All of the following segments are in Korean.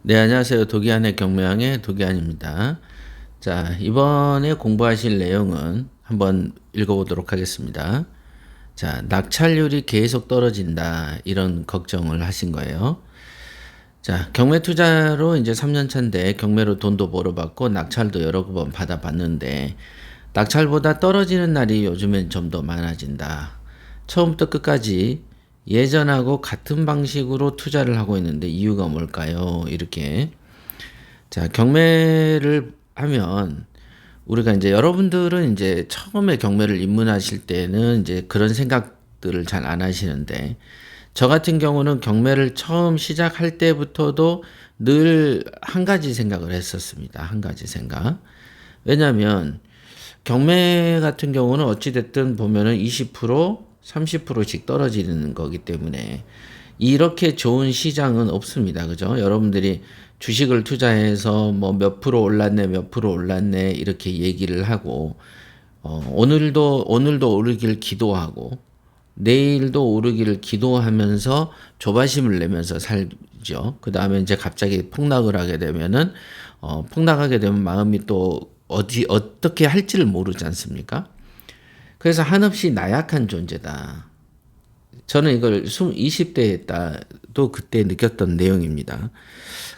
네, 안녕하세요. 독이안의 경매왕의 독이안입니다. 자, 이번에 공부하실 내용은 한번 읽어보도록 하겠습니다. 자, 낙찰률이 계속 떨어진다. 이런 걱정을 하신 거예요. 자, 경매 투자로 이제 3년 차인데 경매로 돈도 벌어봤고 낙찰도 여러 번 받아봤는데 낙찰보다 떨어지는 날이 요즘엔 좀 더 많아진다. 처음부터 끝까지 예전하고 같은 방식으로 투자를 하고 있는데 이유가 뭘까요? 이렇게. 자, 경매를 하면 우리가 이제 여러분들은 이제 처음에 경매를 입문하실 때는 이제 그런 생각들을 잘 안 하시는데 저 같은 경우는 경매를 처음 시작할 때부터도 늘 한 가지 생각을 했었습니다. 한 가지 생각. 왜냐하면 경매 같은 경우는 어찌됐든 보면은 20%, 30%씩 떨어지는 거기 때문에 이렇게 좋은 시장은 없습니다. 그죠? 여러분들이 주식을 투자해서 뭐 몇 프로 올랐네, 몇 프로 올랐네, 이렇게 얘기를 하고, 오늘도 오르길 기도하고, 내일도 오르기를 기도하면서 조바심을 내면서 살죠. 그 다음에 이제 갑자기 폭락을 하게 되면은, 폭락하게 되면 마음이 또 어떻게 할지를 모르지 않습니까? 그래서 한없이 나약한 존재다. 저는 이걸 20대에 또 그때 느꼈던 내용입니다.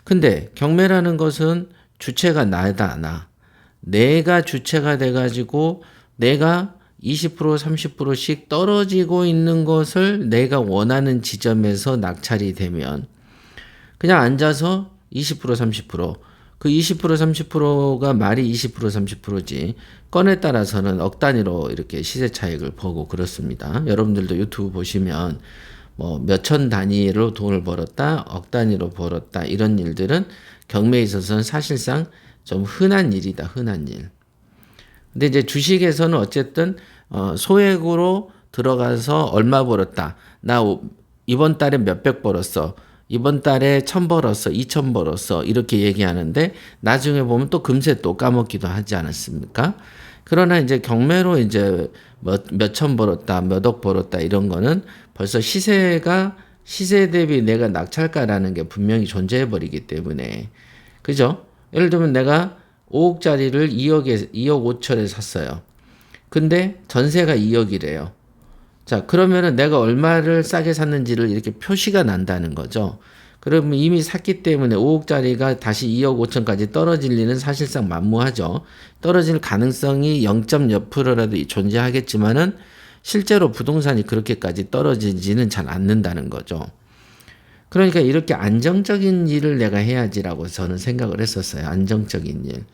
근데 경매라는 것은 주체가 나다, 나. 내가 주체가 돼가지고 내가 20%, 30%씩 떨어지고 있는 것을 내가 원하는 지점에서 낙찰이 되면 그냥 앉아서 20%, 30%, 그 20%, 30%가 말이 20%, 30%지. 건에 따라서는 억 단위로 이렇게 시세 차익을 보고 그렇습니다. 여러분들도 유튜브 보시면 뭐 몇천 단위로 돈을 벌었다, 억 단위로 벌었다, 이런 일들은 경매에 있어서는 사실상 좀 흔한 일이다, 흔한 일. 근데 이제 주식에서는 어쨌든 소액으로 들어가서 얼마 벌었다. 나 이번 달에 몇백 벌었어. 이번 달에 1,000 벌었어. 2,000 벌었어. 이렇게 얘기하는데 나중에 보면 또 금세 또 까먹기도 하지 않았습니까? 그러나 이제 경매로 이제 몇천 벌었다, 몇 억 벌었다 이런 거는 벌써 시세 대비 내가 낙찰가라는 게 분명히 존재해 버리기 때문에 그죠? 예를 들면 내가 5억짜리를 2억 5천에 샀어요. 근데 전세가 2억이래요. 자, 그러면은 내가 얼마를 싸게 샀는지를 이렇게 표시가 난다는 거죠. 그러면 이미 샀기 때문에 5억짜리가 다시 2억 5천까지 떨어질 리는 사실상 만무하죠. 떨어질 가능성이 0몇 프로라도 존재하겠지만은 실제로 부동산이 그렇게까지 떨어지지는 잘 않는다는 거죠. 그러니까 이렇게 안정적인 일을 내가 해야지라고 저는 생각을 했었어요. 안정적인 일.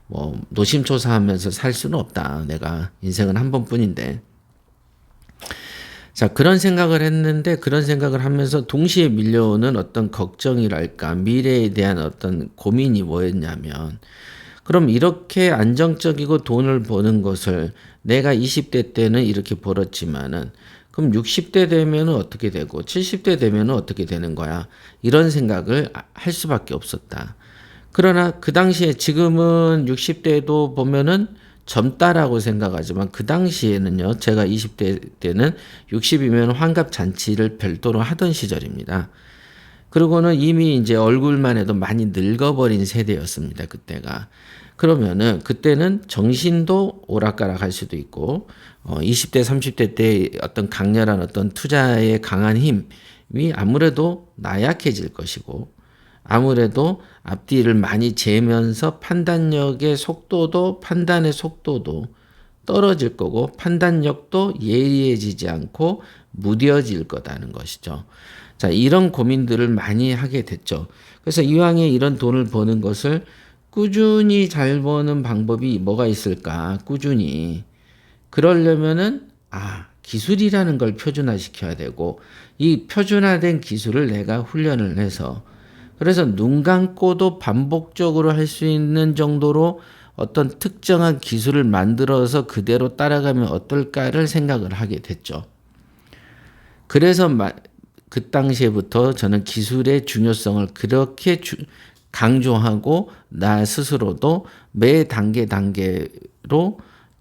뭐 노심초사하면서 살 수는 없다. 내가 인생은 한 번뿐인데. 자, 그런 생각을 했는데 그런 생각을 하면서 동시에 밀려오는 어떤 걱정이랄까 미래에 대한 어떤 고민이 뭐였냐면 그럼 이렇게 안정적이고 돈을 버는 것을 내가 20대 때는 이렇게 벌었지만은 그럼 60대 되면은 어떻게 되고 70대 되면은 어떻게 되는 거야? 이런 생각을 할 수밖에 없었다. 그러나 그 당시에 지금은 60대도 보면은 젊다라고 생각하지만 그 당시에는요. 제가 20대 때는 60이면 환갑 잔치를 별도로 하던 시절입니다. 그러고는 이미 이제 얼굴만 해도 많이 늙어버린 세대였습니다. 그때가. 그러면은 그때는 정신도 오락가락 할 수도 있고 20대 30대 때 어떤 강렬한 어떤 투자의 강한 힘이 아무래도 나약해질 것이고 아무래도 앞뒤를 많이 재면서 판단력의 속도도 판단의 속도도 떨어질 거고 판단력도 예리해지지 않고 무뎌질 거다는 것이죠. 자, 이런 고민들을 많이 하게 됐죠. 그래서 이왕에 이런 돈을 버는 것을 꾸준히 잘 버는 방법이 뭐가 있을까? 꾸준히. 그러려면은 기술이라는 걸 표준화시켜야 되고 이 표준화된 기술을 내가 훈련을 해서 그래서 눈 감고도 반복적으로 할 수 있는 정도로 어떤 특정한 기술을 만들어서 그대로 따라가면 어떨까를 생각을 하게 됐죠. 그래서 그 당시에부터 저는 기술의 중요성을 그렇게 강조하고 나 스스로도 매 단계로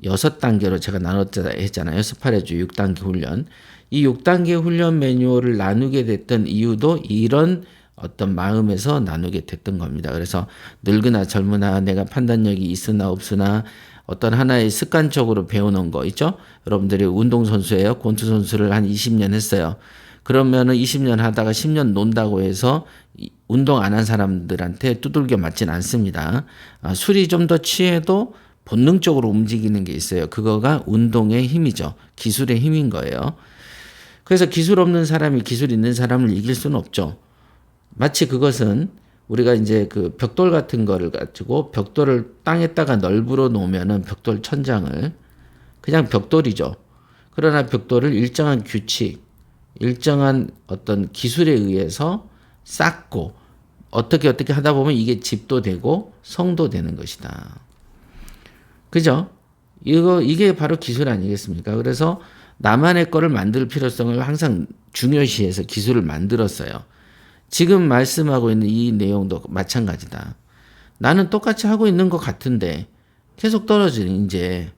6단계로 제가 나눴다 했잖아요. 스파레주 6단계 훈련. 이 6단계 훈련 매뉴얼을 나누게 됐던 이유도 이런 어떤 마음에서 나누게 됐던 겁니다. 그래서 늙으나 젊으나 내가 판단력이 있으나 없으나 어떤 하나의 습관적으로 배워놓은 거 있죠? 여러분들이 운동선수예요. 권투선수를 한 20년 했어요. 그러면은 20년 하다가 10년 논다고 해서 운동 안 한 사람들한테 두들겨 맞진 않습니다. 술이 좀 더 취해도 본능적으로 움직이는 게 있어요. 그거가 운동의 힘이죠. 기술의 힘인 거예요. 그래서 기술 없는 사람이 기술 있는 사람을 이길 수는 없죠. 마치 그것은 우리가 이제 그 벽돌 같은 거를 가지고 벽돌을 땅에다가 널브러 놓으면은 벽돌 천장을 그냥 벽돌이죠. 그러나 벽돌을 일정한 규칙, 일정한 어떤 기술에 의해서 쌓고 어떻게 하다 보면 이게 집도 되고 성도 되는 것이다. 그죠? 이게 바로 기술 아니겠습니까? 그래서 나만의 거를 만들 필요성을 항상 중요시해서 기술을 만들었어요. 지금 말씀하고 있는 이 내용도 마찬가지다. 나는 똑같이 하고 있는 것 같은데 계속 떨어지는 이제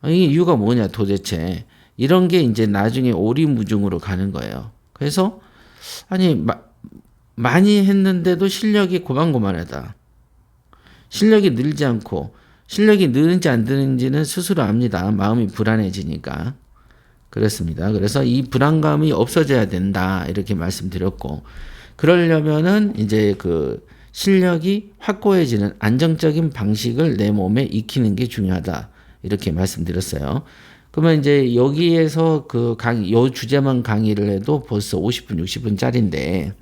이 이유가 뭐냐 도대체 이런 게 이제 나중에 오리무중으로 가는 거예요. 그래서 아니 많이 했는데도 실력이 고만고만하다. 실력이 늘지 않고 실력이 느는지 안 느는지는 스스로 압니다. 마음이 불안해지니까. 그렇습니다. 그래서 이 불안감이 없어져야 된다. 이렇게 말씀드렸고, 그러려면은 이제 그 실력이 확고해지는 안정적인 방식을 내 몸에 익히는 게 중요하다. 이렇게 말씀드렸어요. 그러면 이제 여기에서 그 요 주제만 강의를 해도 벌써 50분, 60분짜리인데,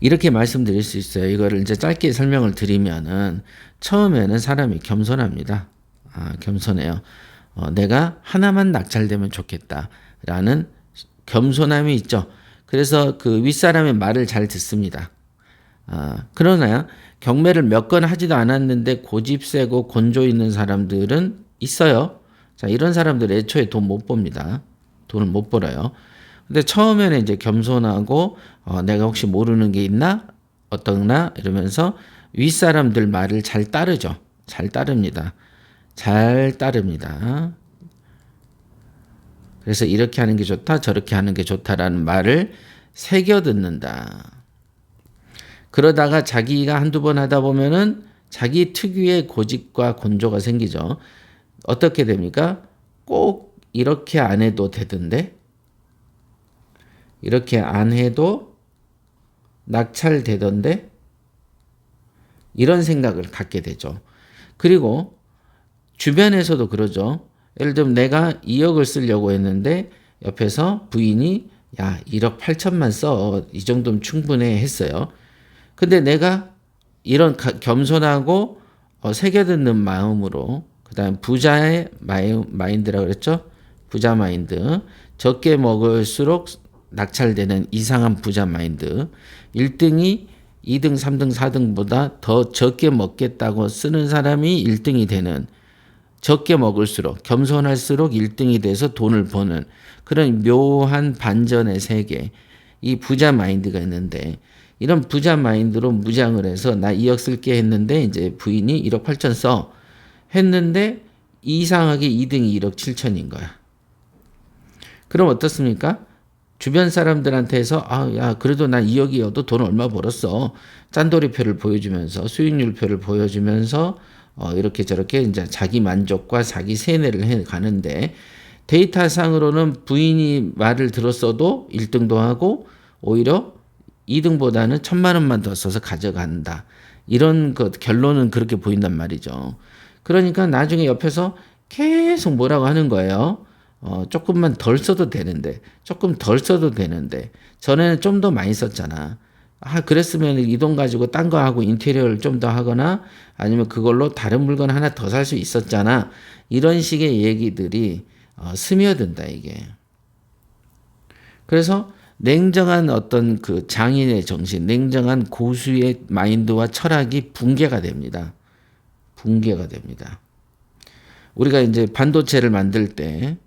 이렇게 말씀드릴 수 있어요. 이거를 이제 짧게 설명을 드리면은 처음에는 사람이 겸손합니다. 겸손해요. 내가 하나만 낙찰되면 좋겠다라는 겸손함이 있죠. 그래서 그 윗사람의 말을 잘 듣습니다. 그러나 경매를 몇 건 하지도 않았는데 고집 세고 곤조 있는 사람들은 있어요. 자, 이런 사람들 애초에 돈 못 봅니다. 돈을 못 벌어요. 근데 처음에는 이제 겸손하고 내가 혹시 모르는 게 있나 어떠나 이러면서 윗사람들 말을 잘 따르죠. 잘 따릅니다. 잘 따릅니다. 그래서 이렇게 하는 게 좋다, 저렇게 하는 게 좋다라는 말을 새겨 듣는다. 그러다가 자기가 한두 번 하다 보면은 자기 특유의 고집과 곤조가 생기죠. 어떻게 됩니까? 꼭 이렇게 안 해도 되던데? 이렇게 안 해도 낙찰되던데? 이런 생각을 갖게 되죠. 그리고 주변에서도 그러죠. 예를 들면 내가 2억을 쓰려고 했는데 옆에서 부인이 야 1억 8천만 써. 이 정도면 충분해 했어요. 근데 내가 이런 겸손하고 새겨듣는 마음으로 그다음 부자의 마인드라고 그랬죠. 부자 마인드. 적게 먹을수록 낙찰되는 이상한 부자 마인드. 1등이 2등, 3등, 4등보다 더 적게 먹겠다고 쓰는 사람이 1등이 되는 적게 먹을수록 겸손할수록 1등이 돼서 돈을 버는 그런 묘한 반전의 세계. 이 부자 마인드가 있는데 이런 부자 마인드로 무장을 해서 나 2억 쓸게 했는데 이제 부인이 1억 8천 써 했는데 이상하게 2등이 1억 7천인 거야. 그럼 어떻습니까? 주변 사람들한테 해서 야 그래도 난 2억이어도 돈 얼마 벌었어. 짠돌이표를 보여주면서 수익률표를 보여주면서 이렇게 저렇게 이제 자기 만족과 자기 세뇌를 해 가는데 데이터상으로는 부인이 말을 들었어도 1등도 하고 오히려 2등보다는 1,000만 원만 더 써서 가져간다. 이런 결론은 그렇게 보인단 말이죠. 그러니까 나중에 옆에서 계속 뭐라고 하는 거예요. 조금만 덜 써도 되는데, 조금 덜 써도 되는데, 전에는 좀 더 많이 썼잖아. 그랬으면 이 돈 가지고 딴 거 하고 인테리어를 좀 더 하거나 아니면 그걸로 다른 물건 하나 더 살 수 있었잖아. 이런 식의 얘기들이 스며든다, 이게. 그래서 냉정한 어떤 그 장인의 정신, 냉정한 고수의 마인드와 철학이 붕괴가 됩니다. 붕괴가 됩니다. 우리가 이제 반도체를 만들 때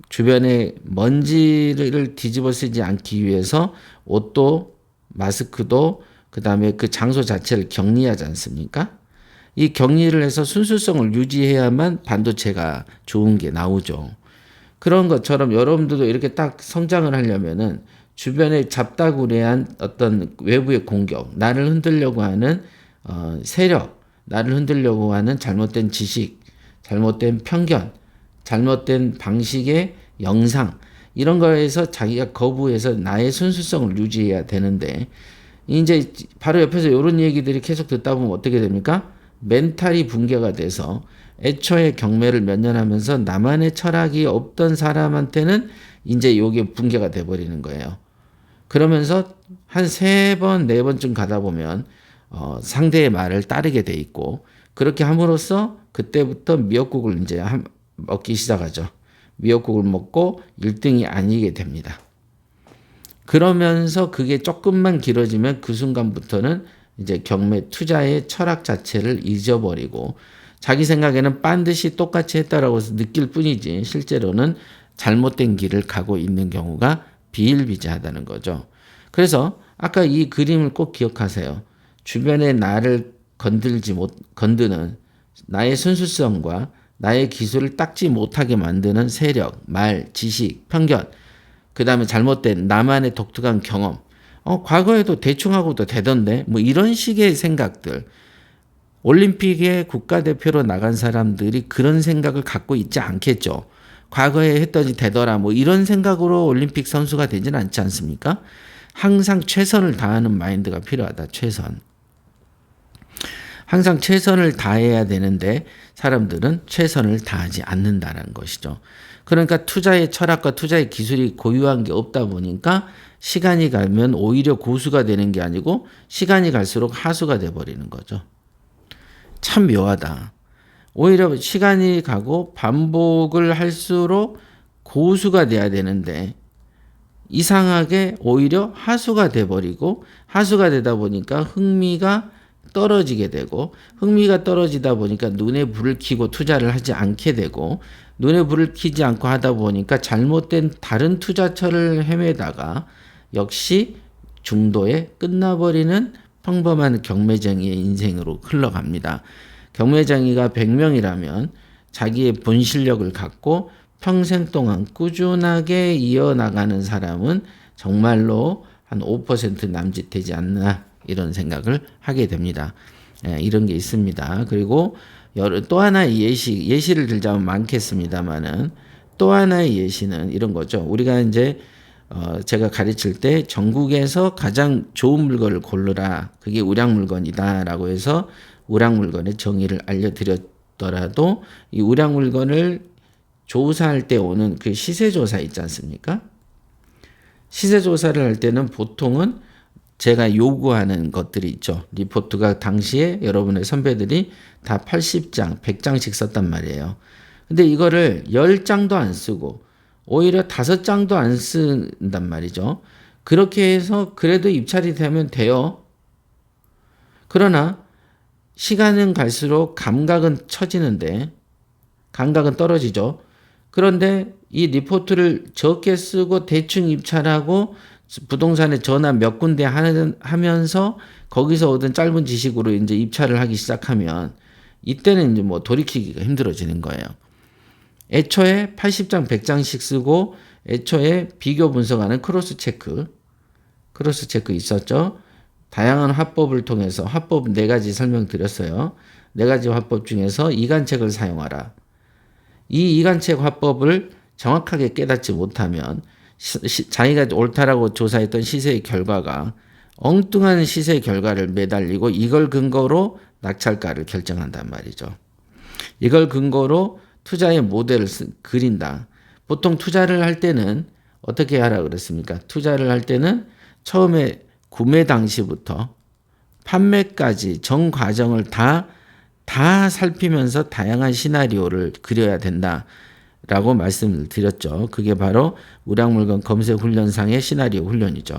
주변에 먼지를 뒤집어 쓰지 않기 위해서 옷도 마스크도 그다음에 그 장소 자체를 격리하지 않습니까? 이 격리를 해서 순수성을 유지해야만 반도체가 좋은 게 나오죠. 그런 것처럼 여러분들도 이렇게 딱 성장을 하려면은 주변에 잡다구리한 어떤 외부의 공격, 나를 흔들려고 하는 세력, 나를 흔들려고 하는 잘못된 지식, 잘못된 편견, 잘못된 방식의 영상 이런 거에서 자기가 거부해서 나의 순수성을 유지해야 되는데 이제 바로 옆에서 이런 얘기들이 계속 듣다 보면 어떻게 됩니까? 멘탈이 붕괴가 돼서 애초에 경매를 몇 년 하면서 나만의 철학이 없던 사람한테는 이제 요게 붕괴가 돼버리는 거예요. 그러면서 한 3번, 4번쯤 가다 보면 상대의 말을 따르게 돼 있고 그렇게 함으로써 그때부터 미역국을 이제 먹기 시작하죠. 미역국을 먹고 1등이 아니게 됩니다. 그러면서 그게 조금만 길어지면 그 순간부터는 이제 경매 투자의 철학 자체를 잊어버리고 자기 생각에는 반드시 똑같이 했다라고 해서 느낄 뿐이지 실제로는 잘못된 길을 가고 있는 경우가 비일비재하다는 거죠. 그래서 아까 이 그림을 꼭 기억하세요. 주변에 나를 건드는 나의 순수성과 나의 기술을 닦지 못하게 만드는 세력, 말, 지식, 편견, 그 다음에 잘못된 나만의 독특한 경험, 과거에도 대충 하고도 되던데 뭐 이런 식의 생각들, 올림픽에 국가대표로 나간 사람들이 그런 생각을 갖고 있지 않겠죠. 과거에 했더니 되더라 뭐 이런 생각으로 올림픽 선수가 되지는 않지 않습니까? 항상 최선을 다하는 마인드가 필요하다. 최선. 항상 최선을 다해야 되는데 사람들은 최선을 다하지 않는다는 것이죠. 그러니까 투자의 철학과 투자의 기술이 고유한 게 없다 보니까 시간이 가면 오히려 고수가 되는 게 아니고 시간이 갈수록 하수가 돼버리는 거죠. 참 묘하다. 오히려 시간이 가고 반복을 할수록 고수가 돼야 되는데 이상하게 오히려 하수가 돼버리고 하수가 되다 보니까 흥미가 떨어지게 되고 흥미가 떨어지다 보니까 눈에 불을 켜고 투자를 하지 않게 되고 눈에 불을 켜지 않고 하다 보니까 잘못된 다른 투자처를 헤매다가 역시 중도에 끝나버리는 평범한 경매쟁이의 인생으로 흘러갑니다. 경매쟁이가 100명이라면 자기의 본 실력을 갖고 평생 동안 꾸준하게 이어나가는 사람은 정말로 한 5% 남짓되지 않나 이런 생각을 하게 됩니다. 이런 게 있습니다. 그리고 또 하나의 예시를 들자면 많겠습니다만은 또 하나의 예시는 이런 거죠. 우리가 이제 제가 가르칠 때 전국에서 가장 좋은 물건을 고르라. 그게 우량 물건이다라고 해서 우량 물건의 정의를 알려드렸더라도 이 우량 물건을 조사할 때 오는 그 시세조사 있지 않습니까? 시세조사를 할 때는 보통은 제가 요구하는 것들이 있죠. 리포트가 당시에 여러분의 선배들이 다 80장, 100장씩 썼단 말이에요. 근데 이거를 10장도 안 쓰고 오히려 5장도 안 쓴단 말이죠. 그렇게 해서 그래도 입찰이 되면 돼요. 그러나 시간은 갈수록 감각은 처지는데 감각은 떨어지죠. 그런데 이 리포트를 적게 쓰고 대충 입찰하고 부동산에 전화 몇 군데 하면서 거기서 얻은 짧은 지식으로 이제 입찰을 하기 시작하면 이때는 이제 뭐 돌이키기가 힘들어지는 거예요. 애초에 80장, 100장씩 쓰고 애초에 비교 분석하는 크로스 체크 있었죠. 다양한 화법을 통해서 화법 4가지 설명드렸어요. 4가지 화법 중에서 이간책을 사용하라. 이 이간책 화법을 정확하게 깨닫지 못하면 자기가 옳다라고 조사했던 시세의 결과가 엉뚱한 시세의 결과를 매달리고 이걸 근거로 낙찰가를 결정한단 말이죠. 이걸 근거로 투자의 모델을 그린다. 보통 투자를 할 때는 어떻게 하라 그랬습니까? 투자를 할 때는 처음에 구매 당시부터 판매까지 전 과정을 다 살피면서 다양한 시나리오를 그려야 된다라고 말씀을 드렸죠. 그게 바로 우량물건 검색 훈련상의 시나리오 훈련이죠.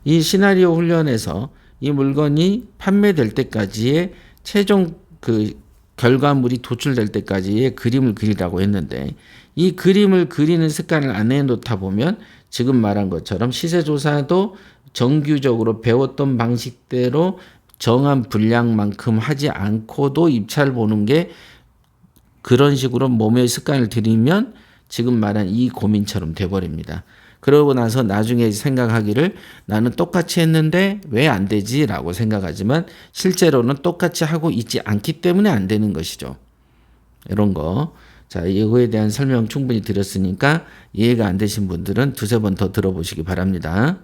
이 시나리오 훈련에서 이 물건이 판매될 때까지의 최종 그 결과물이 도출될 때까지의 그림을 그리라고 했는데 이 그림을 그리는 습관을 안 해놓다 보면 지금 말한 것처럼 시세조사도 정규적으로 배웠던 방식대로 정한 분량만큼 하지 않고도 입찰 보는 게 그런 식으로 몸의 습관을 들이면 지금 말한 이 고민처럼 돼버립니다. 그러고 나서 나중에 생각하기를 나는 똑같이 했는데 왜 안 되지? 라고 생각하지만 실제로는 똑같이 하고 있지 않기 때문에 안 되는 것이죠. 이런 거. 자, 이거에 대한 설명 충분히 드렸으니까 이해가 안 되신 분들은 두세 번 더 들어보시기 바랍니다.